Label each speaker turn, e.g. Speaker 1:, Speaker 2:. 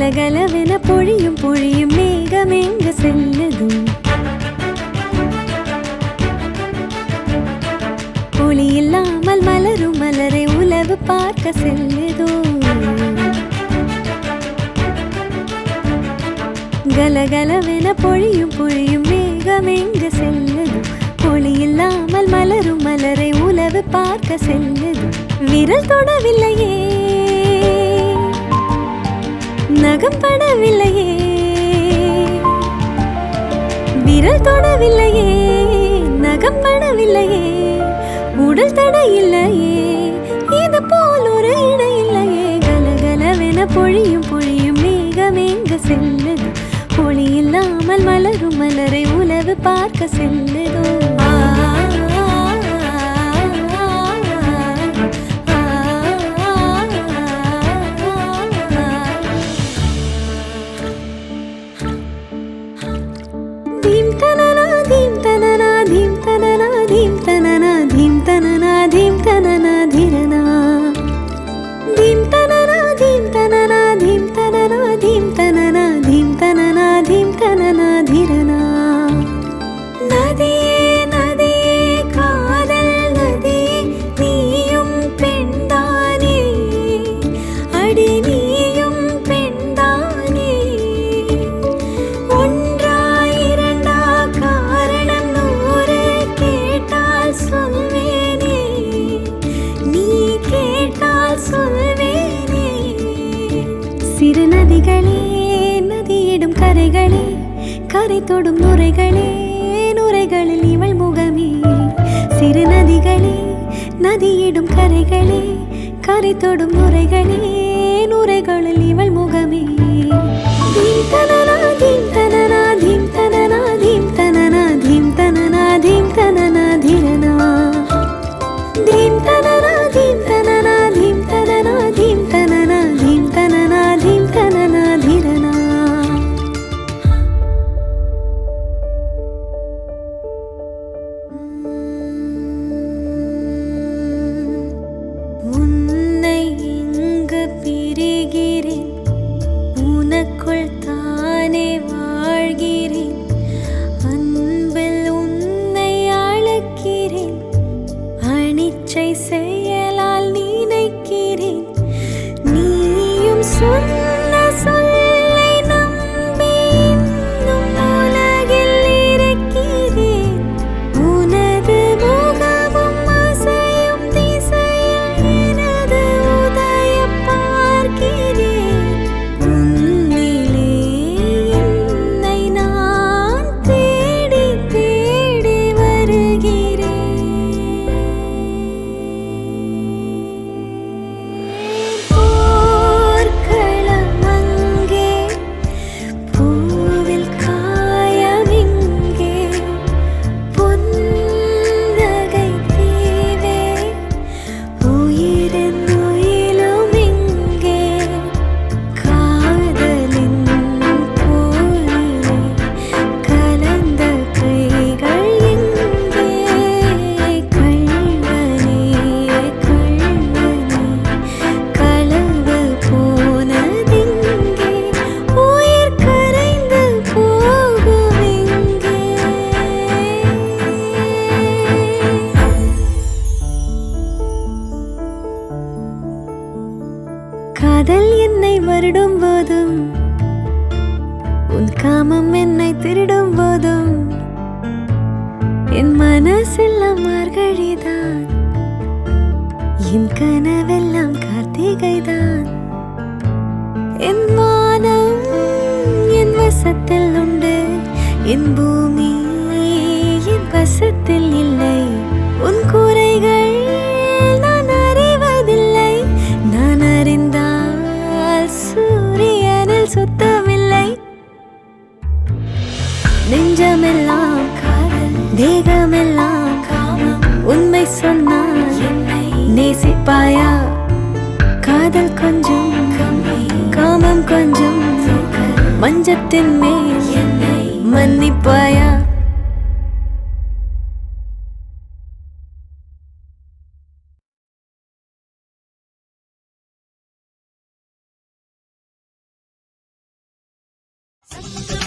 Speaker 1: கலகலவென பொழியும் பொழியும் மேகம் எங்கு செல்லதோ ஒளி இல்லாமல் மலரும் மலரை உலவு பார்க்க செல்லதோ கலகலவென பொழியும் பொழியும் மேகம் எங்கு செல்லதோ ஒளி இல்லாமல் மலரும் மலரை உலவு பார்க்க செல்லதோ விரல் தொடவில்லையே நகம் படவில்லையே விரல் தொடவில்லையே நகம் படவில்லையே உடல் தடையில்லையே இது போல் ஒரு இணை இல்லையே கலகலவென பொழியும் பொழியும் மேகம் எங்கு செல்லதோ ஒளி இல்லாமல் மலரும் மலரை உலவு பார்க்க செல்லதோ தீம் தனனா தீம் தனனா தீம் தனனா தீம் தனனா தீம் தனனா தீம் தனனா தீரனா தீம் தனனா தீம் தனனா தீம் தனனா தீம் தனனா தீம் தனனா தீம் தனனா தீரனா நதியே நதியே காதல் நதியே நீயும் பெண்தானே அடி நீயும் பெண்தானே ஒன்றா இரண்டா காரணம் நூறு கேட்டால் சொல்வேனே நீ கேட்டால் சொல்வேனே சிறு நதிகளே நதியிடும் கரைகளே கரை தொடும் நுரைகளே நுரைகளில் இவள் முகமே சிறு நதிகளே நதியிடும் கரைகளே கரை தொடும் நுரைகளே நுரைகளில் இவள் முகமே தீம் தனனா தீம் தனனா தீம் தனனா தீம் தனனா தீம் தனனா தீம் தனனா தீரனா தீம் தனனா தீம் தனனா தீம் தனனா தீம் தனனா தீம் தனனா தீம் தனனா தீரனா உன்னை இங்கு பிரிகிறேன் உனக்குள் தானே வாழ்கிறேன் அன்பில் உன்னை அழைக்கிறேன் அனிச்சை செயலால் நினைக்கிறேன் நீயும் சொன்ன சொல்லை நம்பி இன்னும் உலகில் இருக்கிறேன் உனது முகமும் அசையும் திசையில் எனது உதயம் பார்க்கிறேன் உன்னிலே என்னை நான் தேடி தேடி வருகிறேன் போர்க்களம் அங்கே பூவில் காயமிங்கே பொன்னகை தீவே உயிரின் உயிலும் இங்கே காதலின் போரிலே கலந்த கைகள் எங்கே கள்வனே கள்வனே களவு போனதிங்கே உயிர் கரைந்து போகும் எங்கே காதல் என்னை வருடும் போதும் உன் காமம் என்னை திருடும் போதும் என் மனசெல்லாம் மார்கழிதான் என் கனவெல்லாம் கார்த்திகைதான் என் வானம் என் வசத்தில் உண்டு என் பூமி என் வசத்தில் இல்லை உன் குறைகள் நான் அறிவதில்லை நான் அறிந்தால் சூரியனில் சுத்தமில்லை நெஞ்சமெல்லாம் காதல் தேகமெல்லாம் காமம் உண்மை சொன்னால் என்னை நேசிப்பாயா காதல் கொஞ்சம் காமம் கொஞ்சம் மஞ்சத்தின் மேல் என்னை மன்னிப்பாயா ధీం